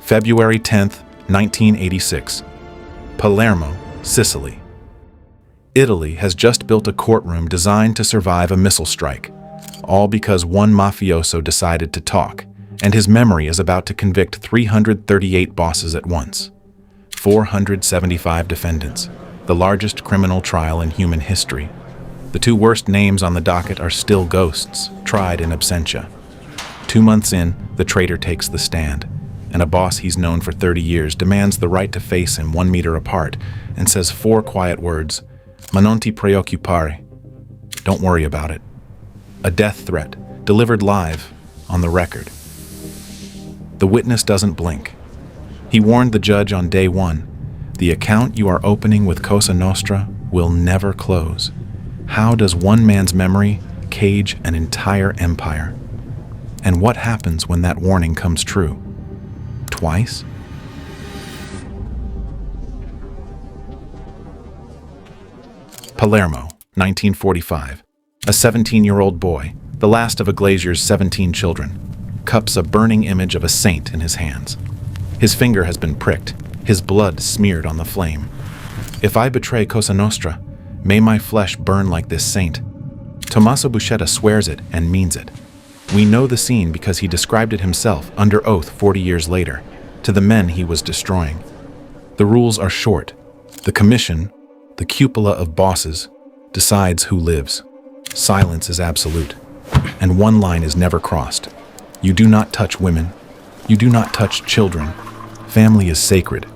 February 10th, 1986. Palermo, Sicily. Italy has just built a courtroom designed to survive a missile strike, all because one mafioso decided to talk, and his memory is about to convict 338 bosses at once. 475 defendants, the largest criminal trial in human history. The two worst names on the docket are still ghosts, tried in absentia. 2 months in, the traitor takes the stand, and a boss he's known for 30 years demands the right to face him 1 meter apart and says 4 quiet words, "Ma non ti preoccupare." Don't worry about it. A death threat, delivered live, on the record. The witness doesn't blink. He warned the judge on day 1, the account you are opening with Cosa Nostra will never close. How does one man's memory cage an entire empire? And what happens when that warning comes true? Twice? Palermo, 1945. A 17-year-old boy, the last of a glazier's 17 children, cups a burning image of a saint in his hands. His finger has been pricked, his blood smeared on the flame. If I betray Cosa Nostra, may my flesh burn like this saint. Tommaso Buscetta swears it and means it. We know the scene because he described it himself under oath 40 years later, to the men he was destroying. The rules are short. The commission, the cupola of bosses, decides who lives. Silence is absolute, and one line is never crossed. You do not touch women. You do not touch children. Family is sacred.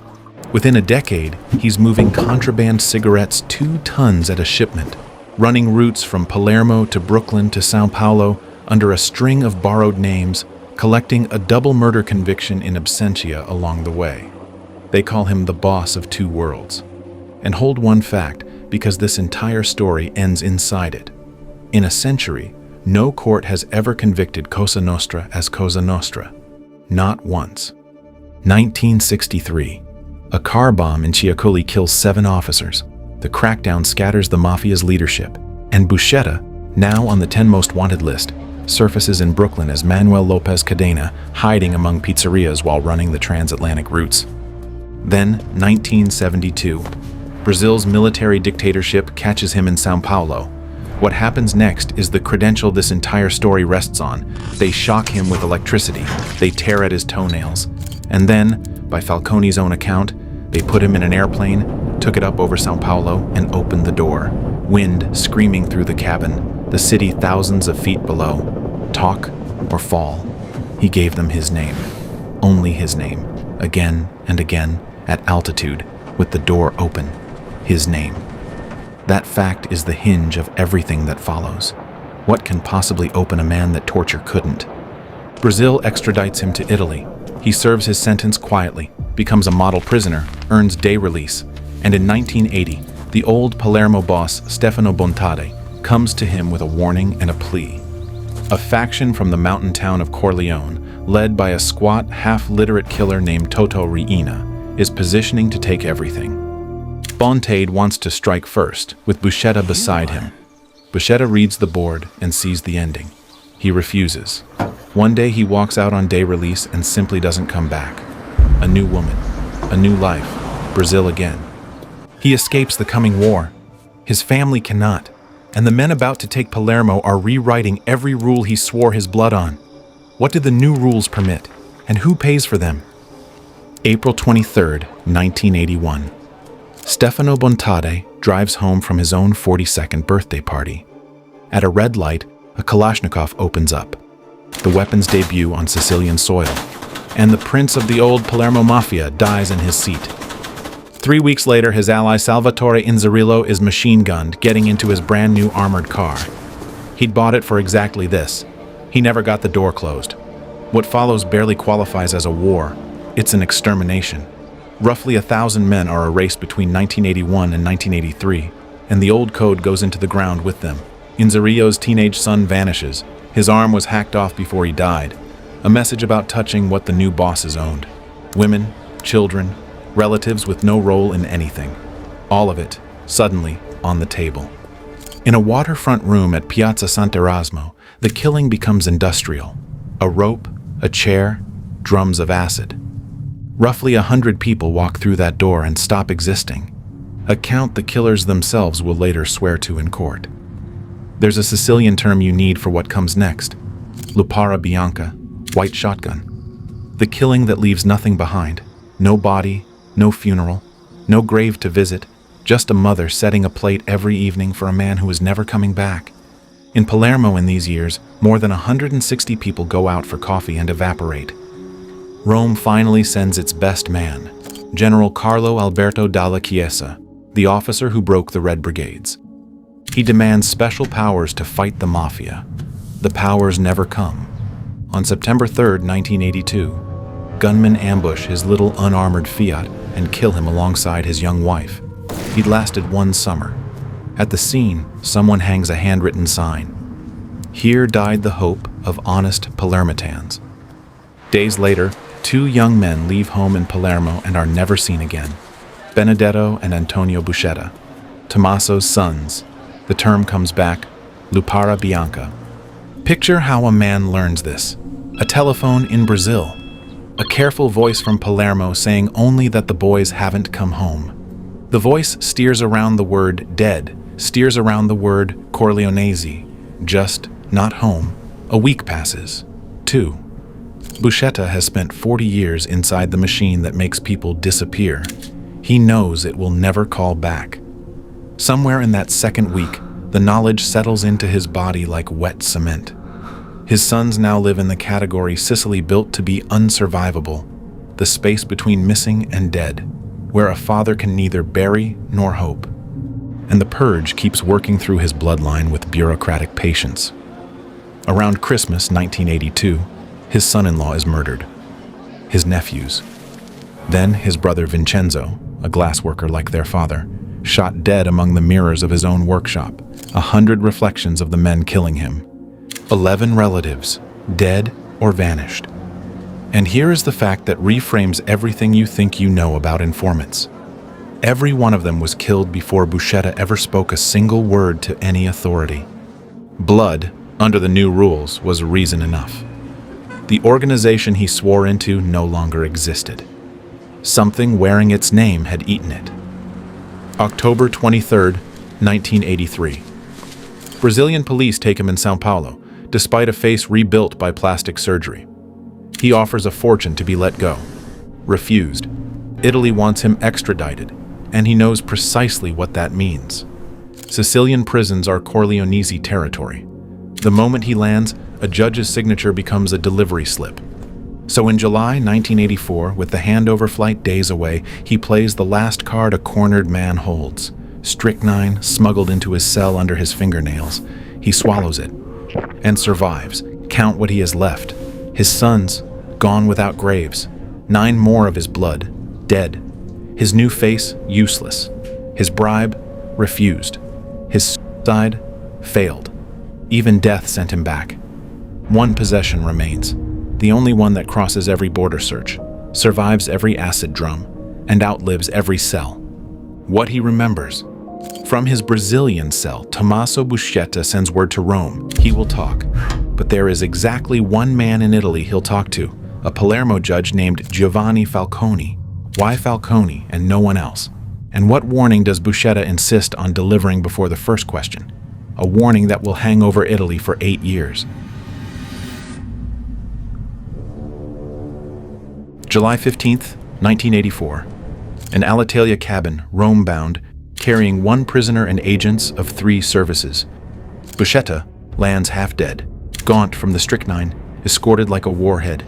Within a decade, he's moving contraband cigarettes 2 tons at a shipment, running routes from Palermo to Brooklyn to Sao Paulo under a string of borrowed names, collecting a double murder conviction in absentia along the way. They call him the boss of 2 worlds. And hold one fact, because this entire story ends inside it. In a century, no court has ever convicted Cosa Nostra as Cosa Nostra. Not once. 1963. A car bomb in Chiaculli kills 7 officers. The crackdown scatters the mafia's leadership. And Buscetta, now on the 10 most wanted list, surfaces in Brooklyn as Manuel Lopez Cadena, hiding among pizzerias while running the transatlantic routes. Then, 1972. Brazil's military dictatorship catches him in Sao Paulo. What happens next is the credential this entire story rests on. They shock him with electricity. They tear at his toenails. And then, by Falcone's own account, they put him in an airplane, took it up over Sao Paulo, and opened the door. Wind screaming through the cabin, the city thousands of feet below. Talk or fall. He gave them his name. Only his name. Again and again, at altitude, with the door open. His name. That fact is the hinge of everything that follows. What can possibly open a man that torture couldn't? Brazil extradites him to Italy. He serves his sentence quietly, becomes a model prisoner, earns day release, and in 1980, the old Palermo boss Stefano Bontade comes to him with a warning and a plea. A faction from the mountain town of Corleone, led by a squat, half-literate killer named Toto Riina, is positioning to take everything. Bontade wants to strike first, with Buscetta beside him. Buscetta reads the board and sees the ending. He refuses. One day he walks out on day release and simply doesn't come back. A new woman, a new life, Brazil again. He escapes the coming war. His family cannot, and the men about to take Palermo are rewriting every rule he swore his blood on. What do the new rules permit, and who pays for them? April 23rd, 1981. Stefano Bontade drives home from his own 42nd birthday party. At a red light, a Kalashnikov opens up. The weapon's debut on Sicilian soil, and the prince of the old Palermo Mafia dies in his seat. 3 weeks later, his ally Salvatore Inzerillo is machine-gunned, getting into his brand-new armored car. He'd bought it for exactly this. He never got the door closed. What follows barely qualifies as a war. It's an extermination. Roughly 1,000 men are erased between 1981 and 1983, and the old code goes into the ground with them. Inzerillo's teenage son vanishes. His arm was hacked off before he died. A message about touching what the new bosses owned. Women, children, relatives with no role in anything. All of it, suddenly, on the table. In a waterfront room at Piazza Sant'Erasmo, the killing becomes industrial. A rope, a chair, drums of acid. Roughly 100 people walk through that door and stop existing, a count the killers themselves will later swear to in court. There's a Sicilian term you need for what comes next: lupara bianca, white shotgun. The killing that leaves nothing behind. No body, no funeral, no grave to visit, just a mother setting a plate every evening for a man who is never coming back. In Palermo in these years, more than 160 people go out for coffee and evaporate. Rome finally sends its best man, General Carlo Alberto Dalla Chiesa, the officer who broke the Red Brigades. He demands special powers to fight the mafia. The powers never come. On September 3, 1982, gunmen ambush his little unarmored Fiat and kill him alongside his young wife. He'd lasted one summer. At the scene, someone hangs a handwritten sign: "Here died the hope of honest Palermitans." Days later, 2 young men leave home in Palermo and are never seen again: Benedetto and Antonio Buscetta, Tommaso's sons. The term comes back: lupara bianca. Picture how a man learns this. A telephone in Brazil. A careful voice from Palermo saying only that the boys haven't come home. The voice steers around the word dead, steers around the word Corleonese, just not home. A week passes. 2. Buscetta has spent 40 years inside the machine that makes people disappear. He knows it will never call back. Somewhere in that second week, the knowledge settles into his body like wet cement. His sons now live in the category Sicily built to be unsurvivable, the space between missing and dead, where a father can neither bury nor hope. And the purge keeps working through his bloodline with bureaucratic patience. Around Christmas 1982, his son-in-law is murdered. His nephews. Then his brother Vincenzo, a glassworker like their father, shot dead among the mirrors of his own workshop, 100 reflections of the men killing him. 11 relatives, dead or vanished. And here is the fact that reframes everything you think you know about informants. Every one of them was killed before Buscetta ever spoke a single word to any authority. Blood, under the new rules, was reason enough. The organization he swore into no longer existed. Something wearing its name had eaten it. October 23, 1983. Brazilian police take him in São Paulo, despite a face rebuilt by plastic surgery. He offers a fortune to be let go. Refused. Italy wants him extradited, and he knows precisely what that means. Sicilian prisons are Corleonese territory. The moment he lands, a judge's signature becomes a delivery slip. So in July 1984, with the handover flight days away, he plays the last card a cornered man holds. Strychnine smuggled into his cell under his fingernails. He swallows it and survives. Count what he has left. His sons, gone without graves. 9 more of his blood, dead. His new face, useless. His bribe, refused. His suicide, failed. Even death sent him back. One possession remains, the only one that crosses every border search, survives every acid drum, and outlives every cell. What he remembers. From his Brazilian cell, Tommaso Buscetta sends word to Rome. He will talk. But there is exactly one man in Italy he'll talk to, a Palermo judge named Giovanni Falcone. Why Falcone and no one else? And what warning does Buscetta insist on delivering before the first question? A warning that will hang over Italy for 8 years. July 15th, 1984. An Alitalia cabin, Rome-bound, carrying 1 prisoner and agents of 3 services. Buscetta lands half dead, gaunt from the strychnine, escorted like a warhead.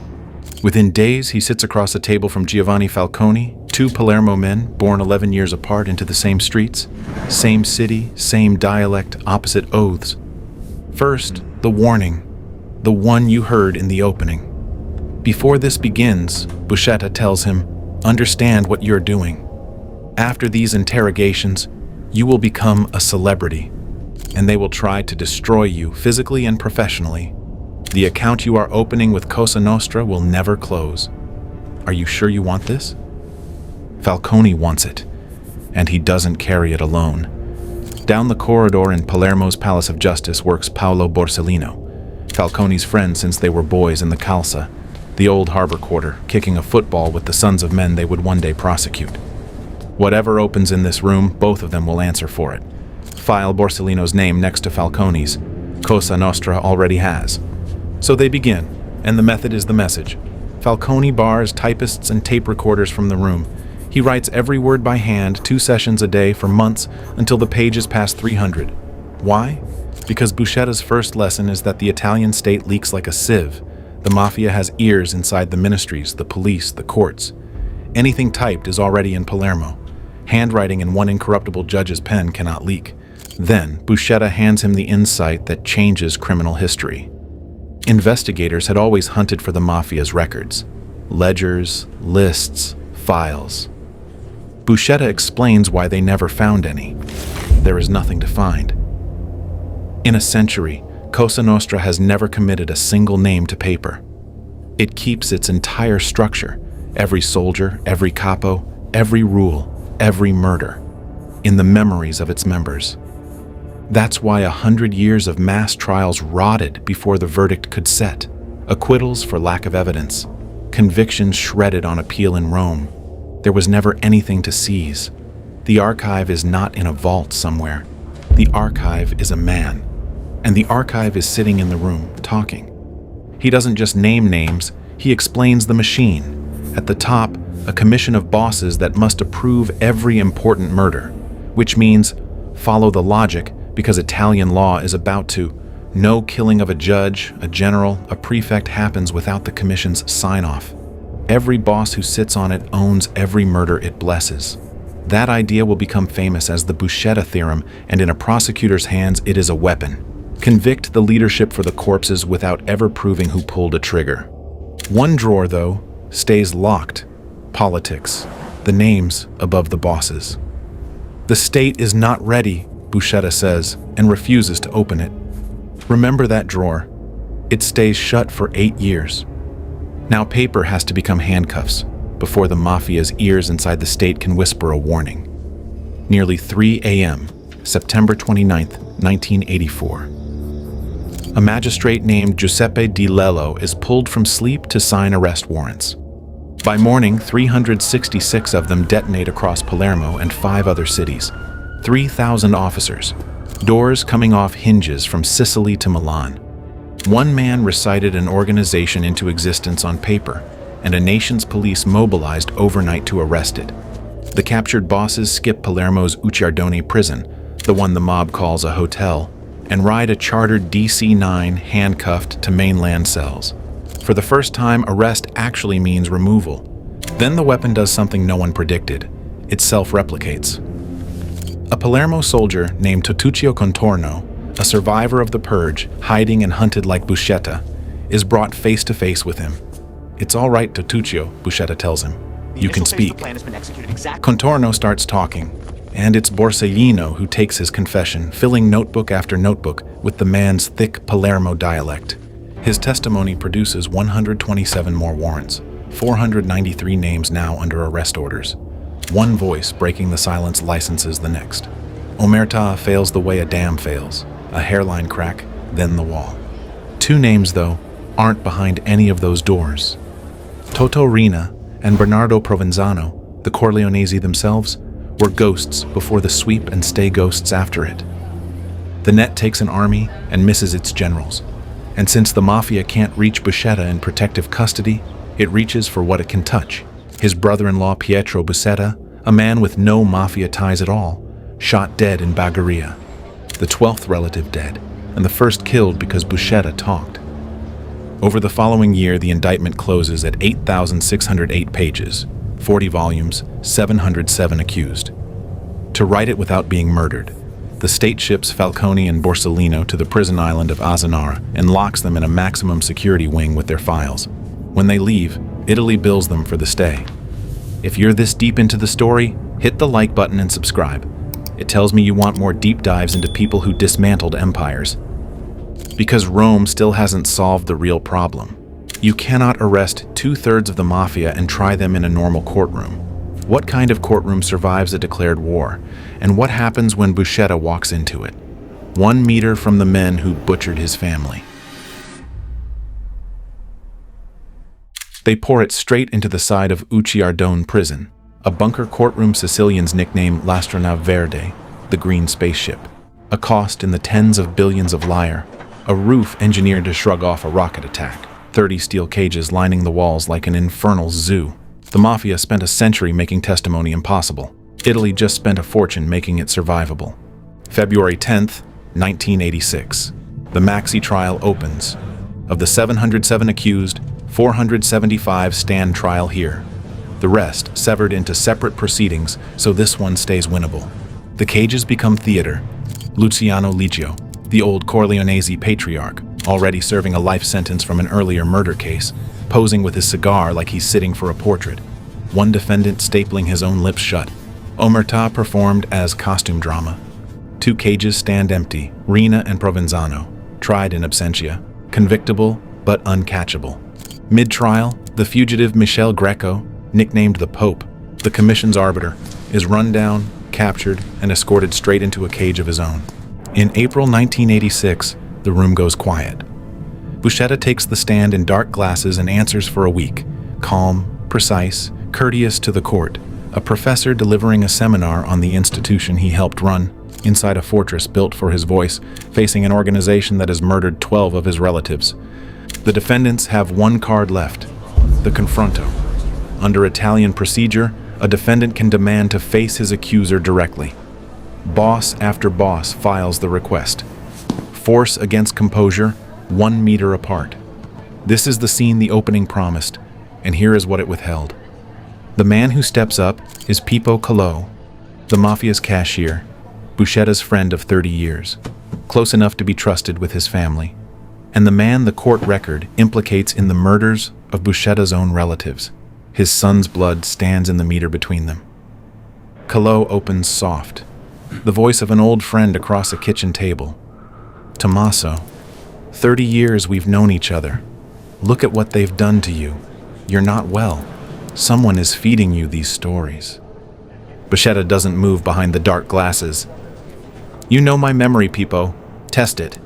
Within days, he sits across a table from Giovanni Falcone, 2 Palermo men born 11 years apart into the same streets, same city, same dialect, opposite oaths. First, the warning, the one you heard in the opening. Before this begins, Buscetta tells him, understand what you're doing. After these interrogations, you will become a celebrity, and they will try to destroy you physically and professionally. The account you are opening with Cosa Nostra will never close. Are you sure you want this? Falcone wants it, and he doesn't carry it alone. Down the corridor in Palermo's Palace of Justice works Paolo Borsellino, Falcone's friend since they were boys in the Calza. the old harbor quarter, kicking a football with the sons of men they would one day prosecute. Whatever opens in this room, both of them will answer for it. File Borsellino's name next to Falcone's. Cosa Nostra already has. So they begin, and the method is the message. Falcone bars typists and tape recorders from the room. He writes every word by hand, 2 sessions a day for months until the pages pass 300. Why? Because Buscetta's first lesson is that the Italian state leaks like a sieve. The mafia has ears inside the ministries, the police, the courts. Anything typed is already in Palermo. Handwriting in one incorruptible judge's pen cannot leak. Then, Buscetta hands him the insight that changes criminal history. Investigators had always hunted for the mafia's records. Ledgers, lists, files. Buscetta explains why they never found any. There is nothing to find. In a century, Cosa Nostra has never committed a single name to paper. It keeps its entire structure, every soldier, every capo, every rule, every murder, in the memories of its members. That's why 100 years of mass trials rotted before the verdict could set. Acquittals for lack of evidence, convictions shredded on appeal in Rome. There was never anything to seize. The archive is not in a vault somewhere. The archive is a man. And the archive is sitting in the room, talking. He doesn't just name names, he explains the machine. At the top, a commission of bosses that must approve every important murder, which means follow the logic because Italian law is about to. No killing of a judge, a general, a prefect happens without the commission's sign-off. Every boss who sits on it owns every murder it blesses. That idea will become famous as the Buscetta theorem, and in a prosecutor's hands, it is a weapon. Convict the leadership for the corpses without ever proving who pulled a trigger. One drawer, though, stays locked. Politics. The names above the bosses. The state is not ready, Buscetta says, and refuses to open it. Remember that drawer. It stays shut for 8 years. Now paper has to become handcuffs before the mafia's ears inside the state can whisper a warning. Nearly 3 a.m., September 29th, 1984. A magistrate named Giuseppe Di Lello is pulled from sleep to sign arrest warrants. By morning, 366 of them detonate across Palermo and 5 other cities. 3,000 officers. Doors coming off hinges from Sicily to Milan. One man recited an organization into existence on paper, and a nation's police mobilized overnight to arrest it. The captured bosses skip Palermo's Ucciardone prison, the one the mob calls a hotel, and ride a chartered DC-9 handcuffed to mainland cells. For the first time, arrest actually means removal. Then the weapon does something no one predicted. It self-replicates. A Palermo soldier named Totuccio Contorno, a survivor of the purge, hiding and hunted like Buscetta, is brought face-to-face with him. It's all right, Totuccio, Buscetta tells him. You can speak. Contorno starts talking, and it's Borsellino who takes his confession, filling notebook after notebook with the man's thick Palermo dialect. His testimony produces 127 more warrants, 493 names now under arrest orders. One voice breaking the silence licenses the next. Omerta fails the way a dam fails. A hairline crack, then the wall. 2 names, though, aren't behind any of those doors. Toto Rina and Bernardo Provenzano, the Corleonesi themselves, were ghosts before the sweep and stay ghosts after it. The net takes an army and misses its generals. And since the mafia can't reach Buscetta in protective custody, it reaches for what it can touch. His brother-in-law Pietro Buscetta, a man with no mafia ties at all, shot dead in Bagheria. The 12th relative dead, and the first killed because Buscetta talked. Over the following year, the indictment closes at 8,608 pages, 40 volumes, 707 accused. To write it without being murdered, the state ships Falcone and Borsellino to the prison island of Azzanara and locks them in a maximum security wing with their files. When they leave, Italy bills them for the stay. If you're this deep into the story, hit the like button and subscribe. It tells me you want more deep dives into people who dismantled empires. Because Rome still hasn't solved the real problem. You cannot arrest 2/3 of the mafia and try them in a normal courtroom. What kind of courtroom survives a declared war? And what happens when Buscetta walks into it? 1 meter from the men who butchered his family. They pour it straight into the side of Ucciardone prison, a bunker courtroom Sicilians nickname l'Astronave Verde, the Green Spaceship, a cost in the tens of billions of lire, a roof engineered to shrug off a rocket attack, 30 steel cages lining the walls like an infernal zoo. The Mafia spent a century making testimony impossible. Italy just spent a fortune making it survivable. February 10th, 1986. The Maxi Trial opens. Of the 707 accused, 475 stand trial here. The rest severed into separate proceedings, so this one stays winnable. The cages become theater. Luciano Liggio, the old Corleonese patriarch, already serving a life sentence from an earlier murder case, posing with his cigar like he's sitting for a portrait. One defendant stapling his own lips shut. Omerta performed as costume drama. 2 cages stand empty, Rina and Provenzano, tried in absentia, convictable but uncatchable. Mid-trial, the fugitive Michel Greco, nicknamed the Pope, the commission's arbiter, is run down, captured, and escorted straight into a cage of his own. In April 1986, the room goes quiet. Buscetta takes the stand in dark glasses and answers for a week, calm, precise, courteous to the court, a professor delivering a seminar on the institution he helped run, inside a fortress built for his voice, facing an organization that has murdered 12 of his relatives. The defendants have one card left, the confronto. Under Italian procedure, a defendant can demand to face his accuser directly. Boss after boss files the request. Force against composure, 1 meter apart. This is the scene the opening promised, and here is what it withheld. The man who steps up is Pippo Calò, the Mafia's cashier, Buscetta's friend of 30 years, close enough to be trusted with his family, and the man the court record implicates in the murders of Buscetta's own relatives. His son's blood stands in the meter between them. Calò opens soft, the voice of an old friend across a kitchen table. Tommaso, 30 years we've known each other. Look at what they've done to you. You're not well. Someone is feeding you these stories. Buscetta doesn't move behind the dark glasses. You know my memory, Pippo. Test it.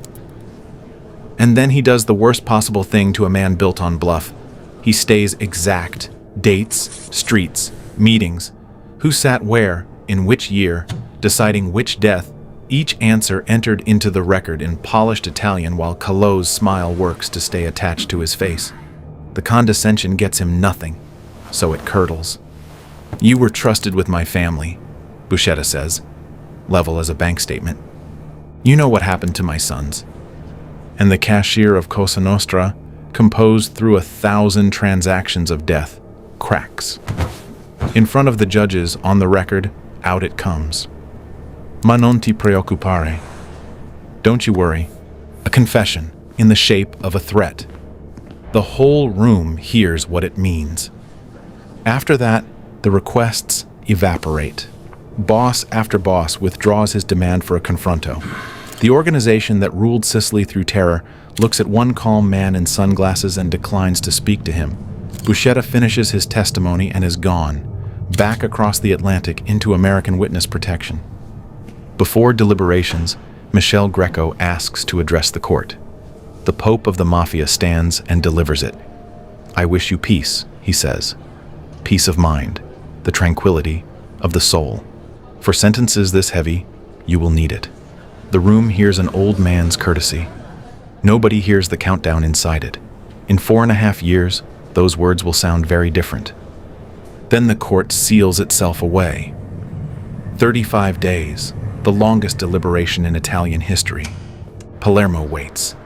And then he does the worst possible thing to a man built on bluff. He stays exact. Dates, streets, meetings, who sat where, in which year, deciding which death. Each answer entered into the record in polished Italian while Calò's smile works to stay attached to his face. The condescension gets him nothing, so it curdles. You were trusted with my family, Buscetta says, level as a bank statement. You know what happened to my sons. And the cashier of Cosa Nostra, composed through 1,000 transactions of death, cracks. In front of the judges, on the record, out it comes. Ma non ti preoccupare. Don't you worry. A confession in the shape of a threat. The whole room hears what it means. After that, the requests evaporate. Boss after boss withdraws his demand for a confronto. The organization that ruled Sicily through terror looks at one calm man in sunglasses and declines to speak to him. Buscetta finishes his testimony and is gone, back across the Atlantic into American witness protection. Before deliberations, Michel Greco asks to address the court. The Pope of the Mafia stands and delivers it. I wish you peace, he says. Peace of mind, the tranquility of the soul. For sentences this heavy, you will need it. The room hears an old man's courtesy. Nobody hears the countdown inside it. In 4.5 years, those words will sound very different. Then the court seals itself away. 35 days, the longest deliberation in Italian history. Palermo waits.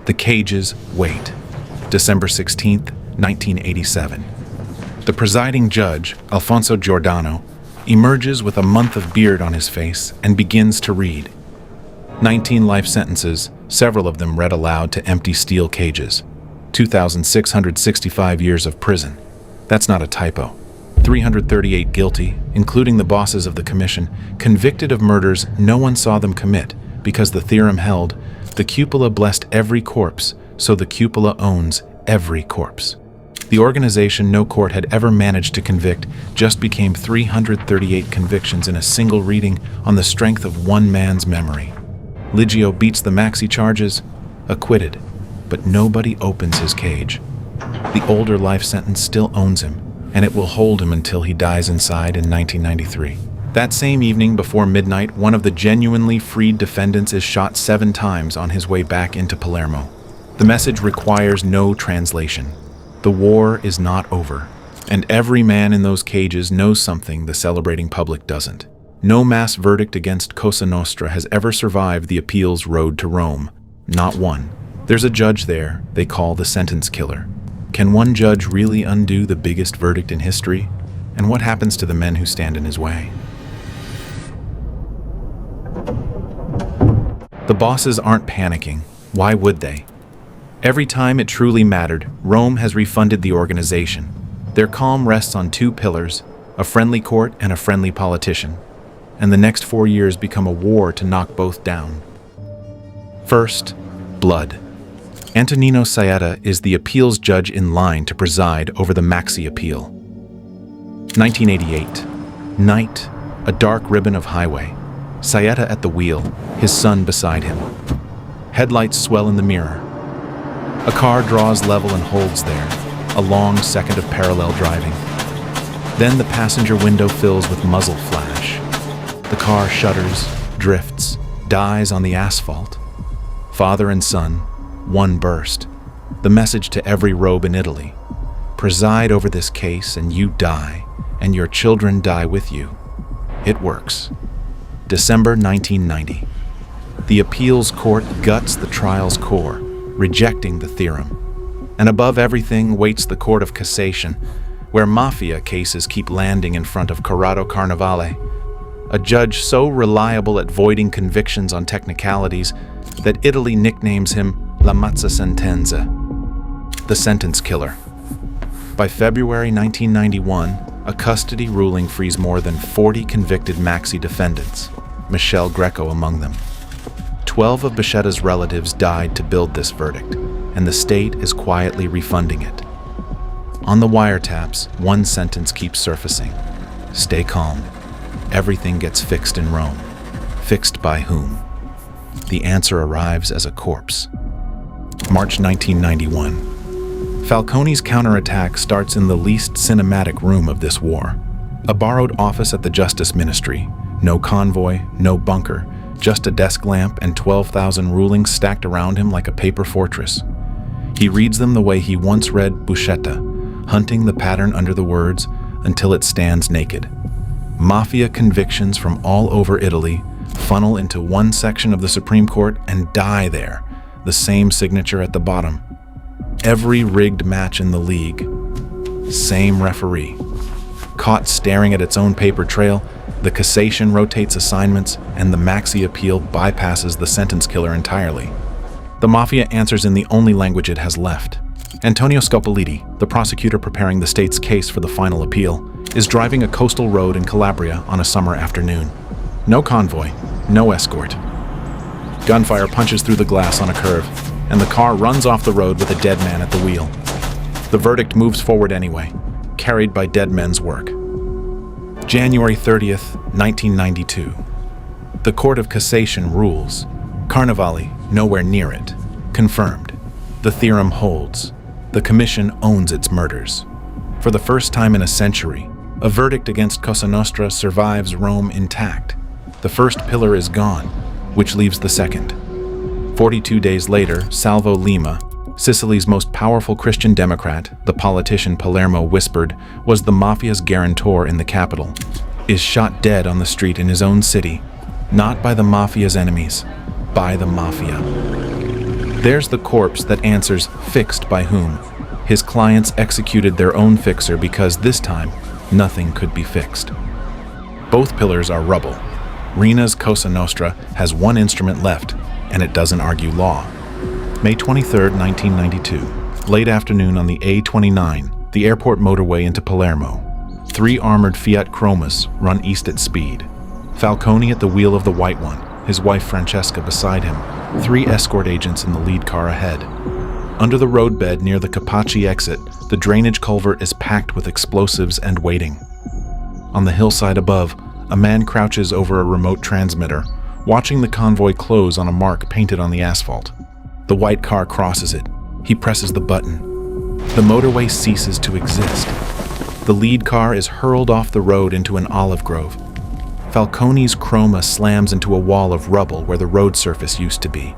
The cages wait. December 16th, 1987. The presiding judge, Alfonso Giordano, emerges with a month of beard on his face and begins to read. 19 life sentences, several of them read aloud to empty steel cages. 2,665 years of prison. That's not a typo. 338 guilty, including the bosses of the commission, convicted of murders no one saw them commit, because the theorem held, the cupola blessed every corpse, so the cupola owns every corpse. The organization no court had ever managed to convict just became 338 convictions in a single reading on the strength of one man's memory. Liggio beats the Maxi charges, acquitted, but nobody opens his cage. The older life sentence still owns him, and it will hold him until he dies inside in 1993. That same evening, before midnight, one of the genuinely freed defendants is shot 7 times on his way back into Palermo. The message requires no translation. The war is not over, and every man in those cages knows something the celebrating public doesn't. No mass verdict against Cosa Nostra has ever survived the appeal's road to Rome. Not one. There's a judge there they call the sentence killer. Can one judge really undo the biggest verdict in history? And what happens to the men who stand in his way? The bosses aren't panicking. Why would they? Every time it truly mattered, Rome has refunded the organization. Their calm rests on 2 pillars, a friendly court and a friendly politician. And the next 4 years become a war to knock both down. First, blood. Antonino Saietta is the appeals judge in line to preside over the Maxi appeal. 1988. Night, a dark ribbon of highway. Saietta at the wheel, his son beside him. Headlights swell in the mirror. A car draws level and holds there, a long second of parallel driving. Then the passenger window fills with muzzle flash. The car shudders, drifts, dies on the asphalt. Father and son, one burst. The message to every robe in Italy: preside over this case and you die, and your children die with you. It works. December 1990. The appeals court guts the trial's core, rejecting the theorem. And above everything waits the Court of Cassation, where mafia cases keep landing in front of Corrado Carnevale, a judge so reliable at voiding convictions on technicalities that Italy nicknames him La Mazza Sentenza, the sentence killer. By February 1991, a custody ruling frees more than 40 convicted Maxi defendants, Michele Greco among them. 12 of Buscetta's relatives died to build this verdict, and the state is quietly refunding it. On the wiretaps, one sentence keeps surfacing: stay calm. Everything gets fixed in Rome. Fixed by whom? The answer arrives as a corpse. March 1991. Falcone's counterattack starts in the least cinematic room of this war. A borrowed office at the Justice Ministry. No convoy, no bunker, just a desk lamp and 12,000 rulings stacked around him like a paper fortress. He reads them the way he once read Buscetta, hunting the pattern under the words until it stands naked. Mafia convictions from all over Italy funnel into one section of the Supreme Court and die there, the same signature at the bottom. Every rigged match in the league, same referee. Caught staring at its own paper trail, the Cassation rotates assignments, and the Maxi appeal bypasses the sentence killer entirely. The Mafia answers in the only language it has left. Antonio Scopoliti, the prosecutor preparing the state's case for the final appeal, is driving a coastal road in Calabria on a summer afternoon. No convoy, no escort. Gunfire punches through the glass on a curve, and the car runs off the road with a dead man at the wheel. The verdict moves forward anyway, carried by dead men's work. January 30th, 1992. The Court of Cassation rules. Carnevale, nowhere near it. Confirmed. The theorem holds. The Commission owns its murders. For the first time in a century, a verdict against Cosa Nostra survives Rome intact. The first pillar is gone, which leaves the second. 42 days later, Salvo Lima, Sicily's most powerful Christian Democrat, the politician Palermo whispered was the Mafia's guarantor in the capital, is shot dead on the street in his own city, not by the Mafia's enemies, by the Mafia. There's the corpse that answers fixed by whom. His clients executed their own fixer because this time, nothing could be fixed. Both pillars are rubble. Rina's Cosa Nostra has one instrument left, and it doesn't argue law. May 23, 1992, late afternoon on the A29, the airport motorway into Palermo. 3 armored Fiat Chromas run east at speed. Falcone at the wheel of the white one, his wife Francesca beside him, 3 escort agents in the lead car ahead. Under the roadbed near the Capacci exit, the drainage culvert is packed with explosives and waiting. On the hillside above, a man crouches over a remote transmitter, watching the convoy close on a mark painted on the asphalt. The white car crosses it. He presses the button. The motorway ceases to exist. The lead car is hurled off the road into an olive grove. Falcone's Chroma slams into a wall of rubble where the road surface used to be.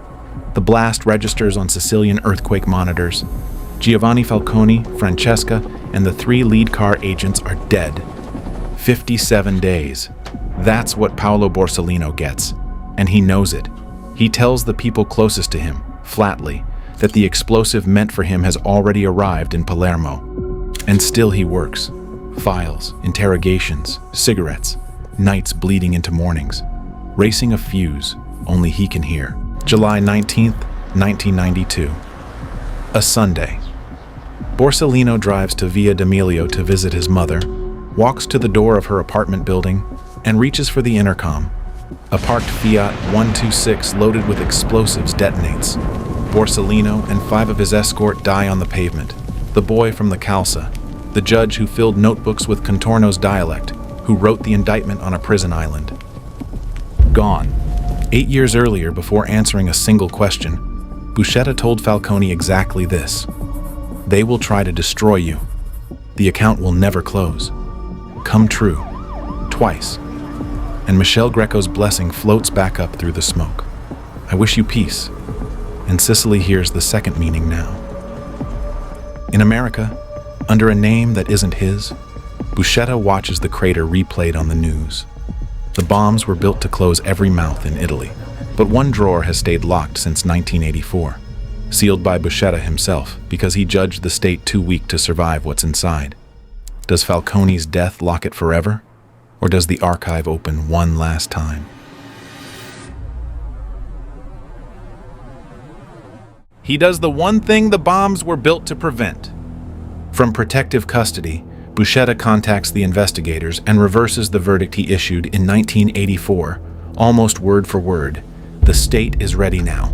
The blast registers on Sicilian earthquake monitors. Giovanni Falcone, Francesca, and the 3 lead car agents are dead. 57 days. That's what Paolo Borsellino gets, and he knows it. He tells the people closest to him, flatly, that the explosive meant for him has already arrived in Palermo. And still he works. Files, interrogations, cigarettes, nights bleeding into mornings. Racing a fuse only he can hear. July 19th, 1992. A Sunday. Borsellino drives to Via D'Amelio to visit his mother, walks to the door of her apartment building, and reaches for the intercom. A parked Fiat 126 loaded with explosives detonates. Borsellino and 5 of his escort die on the pavement. The boy from the Calza, the judge who filled notebooks with Contorno's dialect, who wrote the indictment on a prison island. Gone. 8 years earlier, before answering a single question, Buscetta told Falcone exactly this. They will try to destroy you. The account will never close. Come true. Twice. And Michel Greco's blessing floats back up through the smoke. I wish you peace. And Sicily hears the second meaning now. In America, under a name that isn't his, Buscetta watches the crater replayed on the news. The bombs were built to close every mouth in Italy, but one drawer has stayed locked since 1984, sealed by Buscetta himself because he judged the state too weak to survive what's inside. Does Falcone's death lock it forever, or does the archive open one last time? He does the one thing the bombs were built to prevent. From protective custody, Buscetta contacts the investigators and reverses the verdict he issued in 1984, almost word for word. The state is ready now.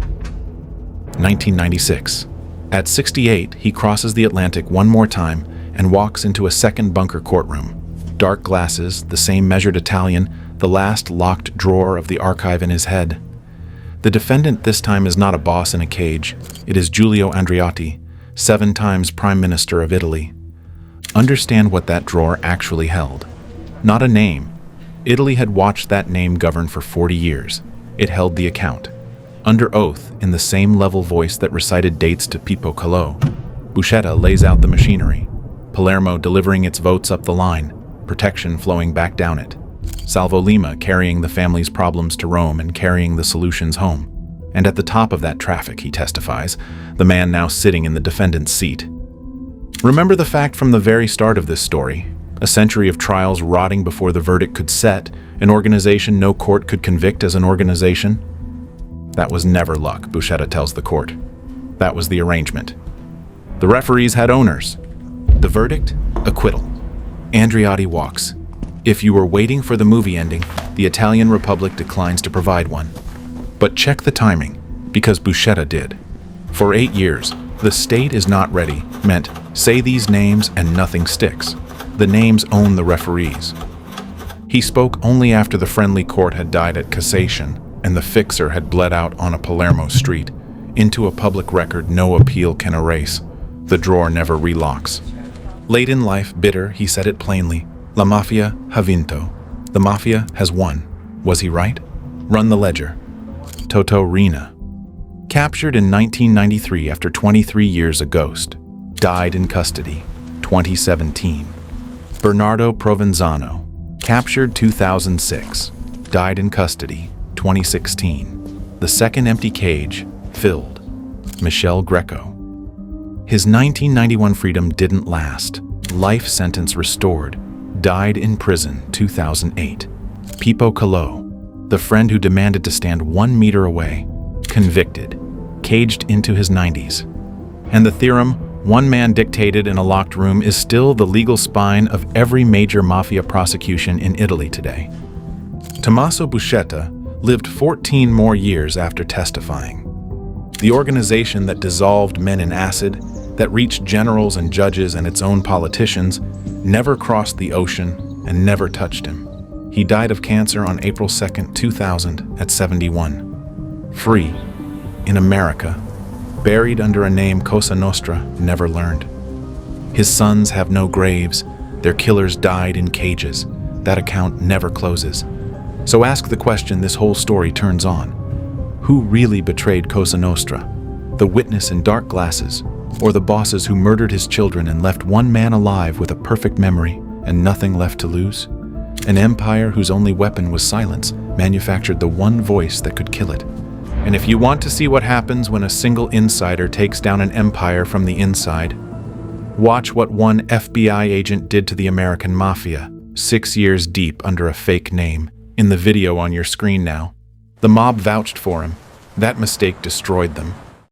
1996. At 68, he crosses the Atlantic one more time and walks into a second bunker courtroom. Dark glasses, the same measured Italian, the last locked drawer of the archive in his head. The defendant this time is not a boss in a cage. It is Giulio Andreotti, 7 times Prime Minister of Italy. Understand what that drawer actually held. Not a name. Italy had watched that name govern for 40 years. It held the account. Under oath, in the same level voice that recited dates to Pippo Collò, Buscetta lays out the machinery. Palermo delivering its votes up the line, protection flowing back down it. Salvo Lima carrying the family's problems to Rome and carrying the solutions home. And at the top of that traffic, he testifies, the man now sitting in the defendant's seat. Remember the fact from the very start of this story, a century of trials rotting before the verdict could set, an organization no court could convict as an organization? That was never luck, Buscetta tells the court. That was the arrangement. The referees had owners. The verdict? Acquittal. Andreotti walks. If you were waiting for the movie ending, the Italian Republic declines to provide one. But check the timing, because Buscetta did. For 8 years, the state is not ready meant say these names and nothing sticks. The names own the referees. He spoke only after the friendly court had died at cassation and the fixer had bled out on a Palermo street, into a public record no appeal can erase. The drawer never relocks. Late in life, bitter, he said it plainly. La Mafia ha vinto. The Mafia has won. Was he right? Run the ledger. Toto Riina. Captured in 1993 after 23 years a ghost. Died in custody, 2017. Bernardo Provenzano. Captured 2006. Died in custody, 2016. The second empty cage, filled. Michel Greco. His 1991 freedom didn't last. Life sentence restored. Died in prison, 2008. Pippo Collò, the friend who demanded to stand 1 meter away. Convicted. Caged into his 90s. And the theorem, one man dictated in a locked room, is still the legal spine of every major mafia prosecution in Italy today. Tommaso Buscetta lived 14 more years after testifying. The organization that dissolved men in acid, that reached generals and judges and its own politicians, never crossed the ocean and never touched him. He died of cancer on April 2, 2000 at 71. Free, in America, buried under a name Cosa Nostra never learned. His sons have no graves. Their killers died in cages. That account never closes. So ask the question this whole story turns on. Who really betrayed Cosa Nostra? The witness in dark glasses, or the bosses who murdered his children and left one man alive with a perfect memory and nothing left to lose? An empire whose only weapon was silence manufactured the one voice that could kill it. And if you want to see what happens when a single insider takes down an empire from the inside, watch what one FBI agent did to the American Mafia, 6 years deep under a fake name, in the video on your screen now. The mob vouched for him. That mistake destroyed them.